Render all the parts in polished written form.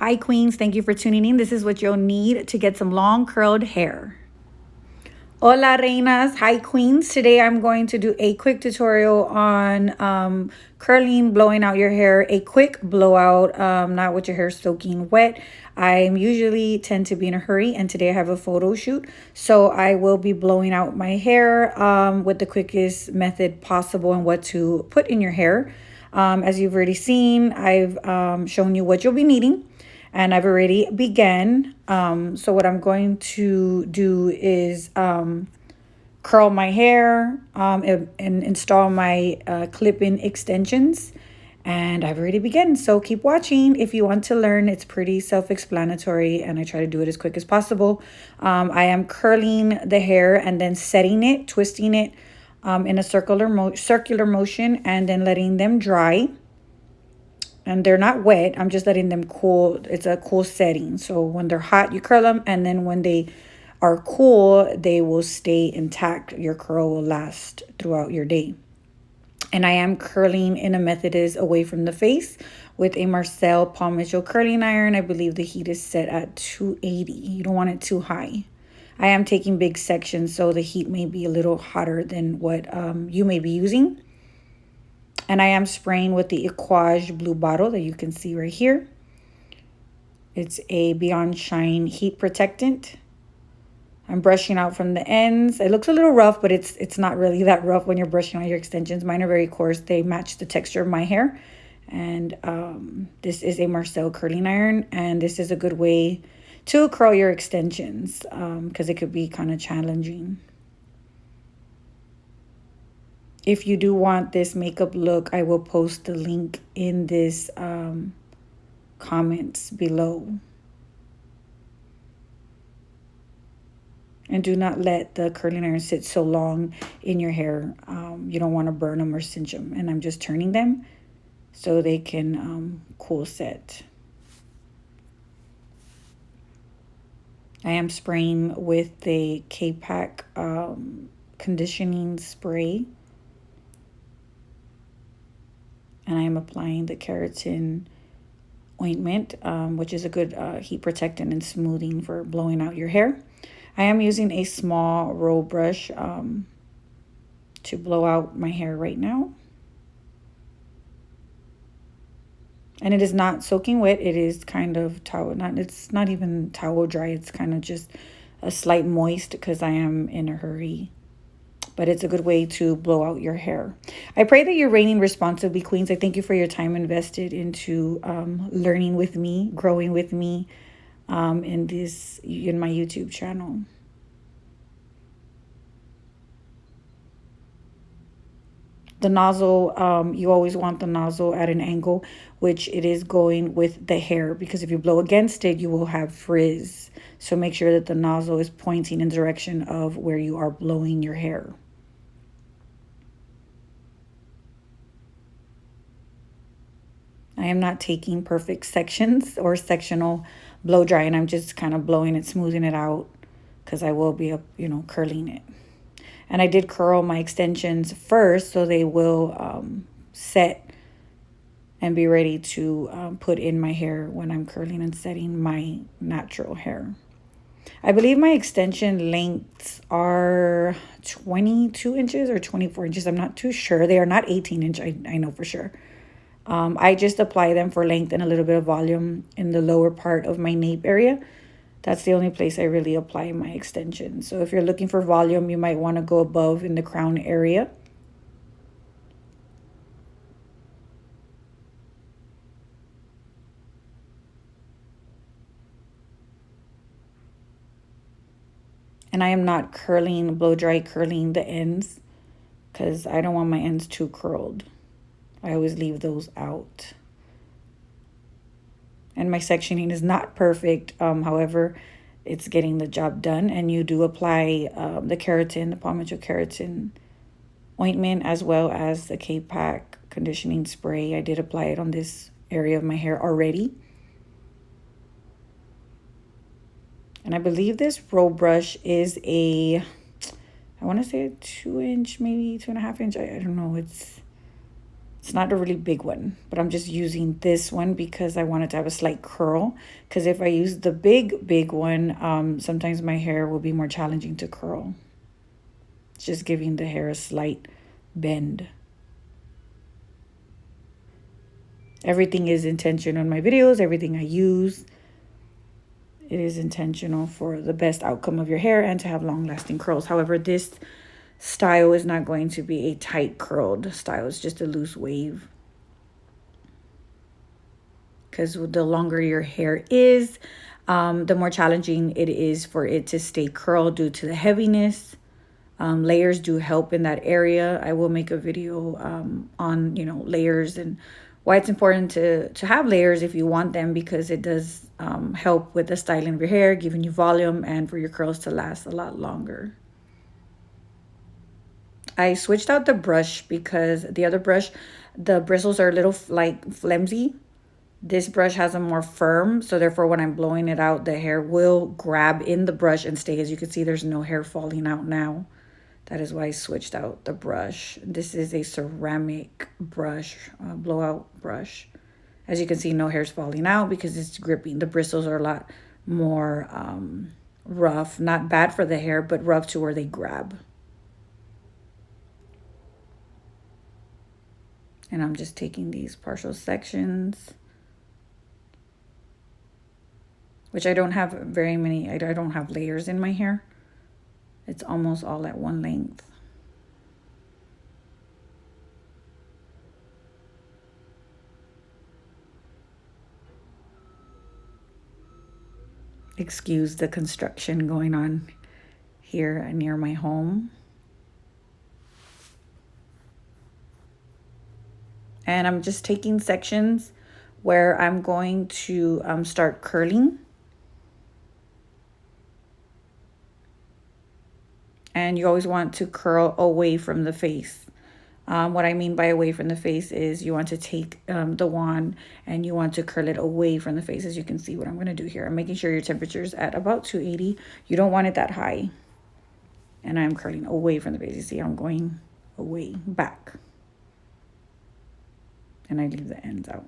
Hi, Queens. Thank you for tuning in. This is what you'll need to get some long curled hair. Hola, Reinas. Hi, Queens. Today I'm going to do a quick tutorial on curling, blowing out your hair. A quick blowout, not with your hair soaking wet. I usually tend to be in a hurry, and today I have a photo shoot. So I will be blowing out my hair with the quickest method possible and what to put in your hair. As you've already seen, I've shown you what you'll be needing. And I've already began. So what I'm going to do is curl my hair and install my clip-in extensions. And I've already begun. So keep watching if you want to learn. It's pretty self-explanatory, and I try to do it as quick as possible. I am curling the hair and then setting it, twisting it in a circular motion, and then letting them dry. And they're not wet. I'm just letting them cool. It's a cool setting. So when they're hot, you curl them. And then when they are cool, they will stay intact. Your curl will last throughout your day. And I am curling in a method is away from the face with a Marcel Paul Mitchell curling iron. I believe the heat is set at 280. You don't want it too high. I am taking big sections, so the heat may be a little hotter than what you may be using. And I am spraying with the Aquaj blue bottle that you can see right here. It's a Beyond Shine heat protectant. I'm brushing out from the ends. It looks a little rough, but it's not really that rough when you're brushing out your extensions. Mine are very coarse. They match the texture of my hair. And this is a Marcel curling iron. And this is a good way to curl your extensions because it could be kind of challenging. If you do want this makeup look, I will post the link in this comments below. And do not let the curling iron sit so long in your hair. You don't want to burn them or cinch them. And I'm just turning them so they can cool set. I am spraying with the K-Pack conditioning spray. And I am applying the keratin ointment, which is a good heat protectant and smoothing for blowing out your hair. I am using a small roll brush to blow out my hair right now. And it is not soaking wet. It is kind of towel, it's not even towel dry. It's kind of just a slight moist because I am in a hurry. But it's a good way to blow out your hair. I pray that you're reigning responsibly, Queens. I thank you for your time invested into learning with me, growing with me in my YouTube channel. The nozzle, you always want the nozzle at an angle, which it is going with the hair, because if you blow against it, you will have frizz. So make sure that the nozzle is pointing in the direction of where you are blowing your hair. I am not taking perfect sections or sectional blow dry, and I'm just kind of blowing it, smoothing it out, because I will be, curling it. And I did curl my extensions first, so they will set and be ready to put in my hair when I'm curling and setting my natural hair. I believe my extension lengths are 22 inches or 24 inches. I'm not too sure. They are not 18 inch. I know for sure. I just apply them for length and a little bit of volume in the lower part of my nape area. That's the only place I really apply my extensions. So if you're looking for volume, you might want to go above in the crown area. And I am not blow dry curling the ends, because I don't want my ends too curled. I always leave those out. And my sectioning is not perfect. However, it's getting the job done. And you do apply the keratin, the Paul Mitchell keratin ointment, as well as the K-Pack conditioning spray. I did apply it on this area of my hair already. And I believe this roll brush is I want to say a 2 inch, maybe 2.5 inch. I don't know. It's not a really big one, but I'm just using this one because I wanted to have a slight curl. Because if I use the big one, sometimes my hair will be more challenging to curl. It's just giving the hair a slight bend. Everything is intentional in my videos. Everything I use, it is intentional for the best outcome of your hair and to have long-lasting curls. However, this style is not going to be a tight curled style. It's just a loose wave. Because the longer your hair is, the more challenging it is for it to stay curled due to the heaviness. Layers do help in that area. I will make a video on, layers and why it's important to have layers if you want them, because it does help with the styling of your hair, giving you volume, and for your curls to last a lot longer. I switched out the brush because the other brush, the bristles are a little like flimsy. This brush has a more firm, so therefore when I'm blowing it out, the hair will grab in the brush and stay. As you can see, there's no hair falling out now. That is why I switched out the brush. This is a ceramic brush, blowout brush. As you can see, no hair's falling out because it's gripping. The bristles are a lot more rough. Not bad for the hair, but rough to where they grab. And I'm just taking these partial sections, which I don't have very many. I don't have layers in my hair. It's almost all at one length. Excuse the construction going on here near my home. And I'm just taking sections where I'm going to start curling. And you always want to curl away from the face. What I mean by away from the face is you want to take the wand and you want to curl it away from the face. As you can see what I'm going to do here. I'm making sure your temperature is at about 280. You don't want it that high. And I'm curling away from the face. You see I'm going away, back. And I leave the ends out.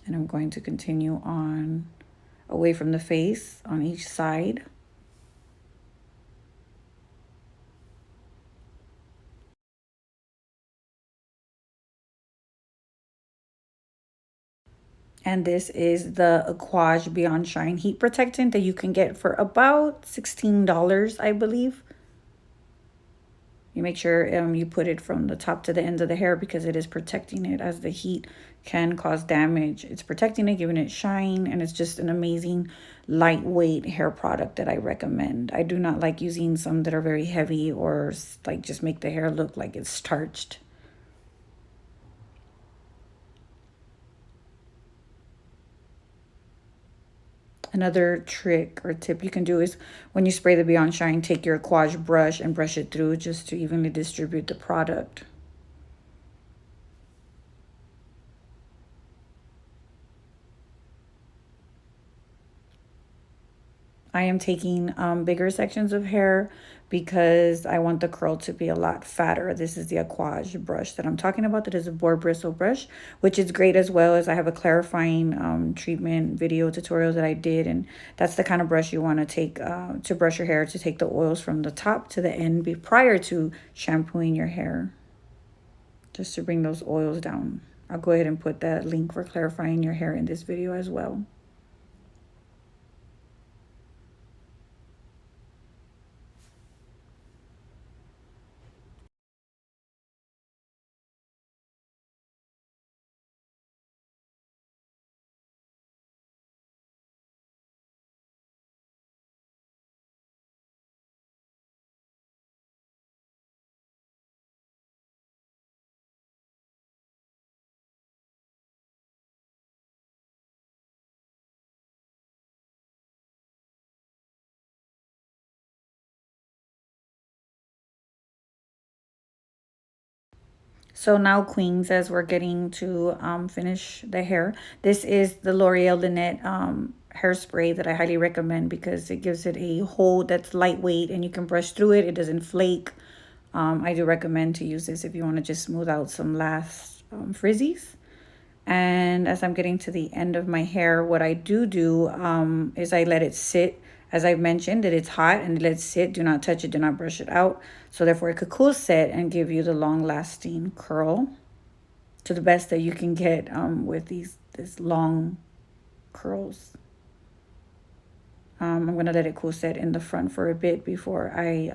And I'm going to continue on away from the face on each side. And this is the Aquaj Beyond Shine Heat Protectant that you can get for about $16, I believe. You make sure you put it from the top to the ends of the hair because it is protecting it, as the heat can cause damage. It's protecting it, giving it shine, and it's just an amazing lightweight hair product that I recommend. I do not like using some that are very heavy or like just make the hair look like it's starched. Another trick or tip you can do is when you spray the Beyond Shine, take your aquaj brush and brush it through just to evenly distribute the product. I am taking bigger sections of hair because I want the curl to be a lot fatter. This is the aquaj brush that I'm talking about. That is a boar bristle brush, which is great as well as I have a clarifying treatment video tutorial that I did. And that's the kind of brush you want to take to brush your hair, to take the oils from the top to the end prior to shampooing your hair, just to bring those oils down. I'll go ahead and put that link for clarifying your hair in this video as well. So now, queens, as we're getting to finish the hair, this is the L'Oreal Lynette hairspray that I highly recommend because it gives it a hold that's lightweight and you can brush through it. It doesn't flake. I do recommend to use this if you want to just smooth out some last frizzies. And as I'm getting to the end of my hair, what I do is I let it sit. As I mentioned, that it's hot and let it sit. Do not touch it. Do not brush it out. So therefore, it could cool set and give you the long-lasting curl to the best that you can get with these long curls. I'm going to let it cool set in the front for a bit before I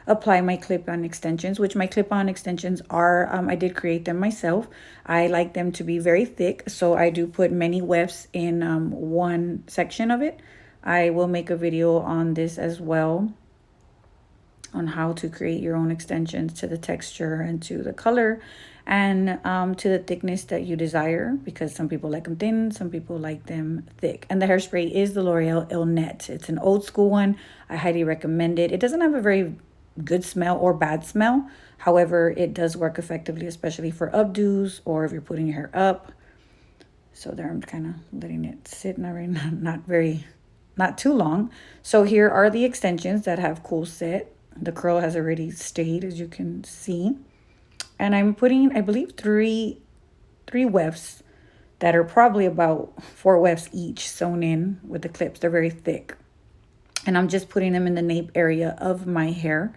apply my clip-on extensions, which my clip-on extensions are, I did create them myself. I like them to be very thick, so I do put many wefts in one section of it. I will make a video on this as well, on how to create your own extensions to the texture and to the color and to the thickness that you desire, because some people like them thin, some people like them thick. And the hairspray is the L'Oreal Il Net. It's an old school one. I highly recommend it. It doesn't have a very good smell or bad smell. However, it does work effectively, especially for updos or if you're putting your hair up. So there, I'm kind of letting it sit, not too long. So here are the extensions that have cool set. The curl has already stayed, as you can see. And I'm putting, I believe, three wefts that are probably about 4 wefts each sewn in with the clips. They're very thick. And I'm just putting them in the nape area of my hair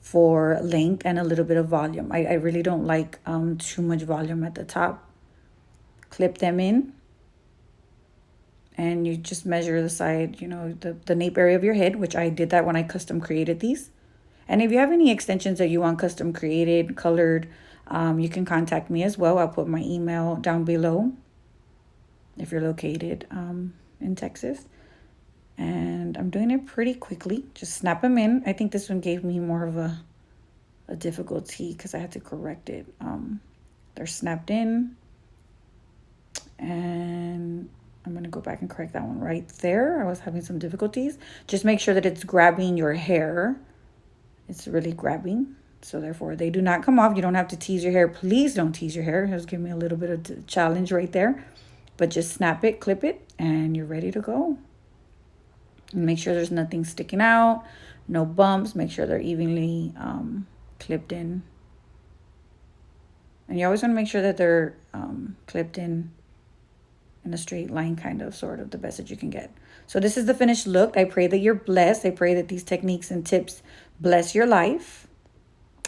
for length and a little bit of volume. I really don't like too much volume at the top. Clip them in. And you just measure the side, you know, the nape area of your head, which I did that when I custom created these. And if you have any extensions that you want custom created, colored, you can contact me as well. I'll put my email down below if you're located in Texas. And I'm doing it pretty quickly. Just snap them in. I think this one gave me more of a difficulty because I had to correct it. They're snapped in. And I'm going to go back and correct that one right there. I was having some difficulties. Just make sure that it's grabbing your hair. It's really grabbing. So therefore, they do not come off. You don't have to tease your hair. Please don't tease your hair. It was giving me a little bit of a challenge right there. But just snap it, clip it, and you're ready to go. And make sure there's nothing sticking out. No bumps. Make sure they're evenly clipped in. And you always want to make sure that they're clipped in a straight line, kind of, sort of, the best that you can get. So this is the finished look. I pray that you're blessed. I pray that these techniques and tips bless your life.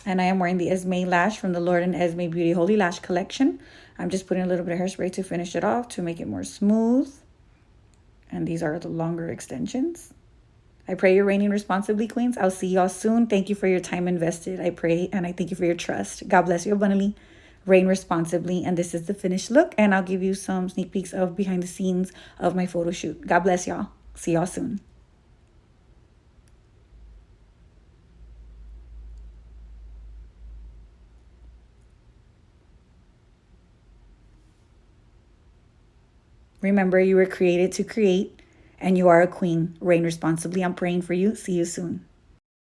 And I am wearing the Esmé lash from the Lord&Esmé Beauty Holy Lash Collection. I'm just putting a little bit of hairspray to finish it off to make it more smooth. And these are the longer extensions. I pray you're reigning responsibly, queens. I'll see y'all soon. Thank you for your time invested. I pray and I thank you for your trust. God bless you abundantly. Reign responsibly. And this is the finished look. And I'll give you some sneak peeks of behind the scenes of my photo shoot. God bless y'all. See y'all soon. Remember, you were created to create, and you are a queen. Reign responsibly. I'm praying for you. See you soon.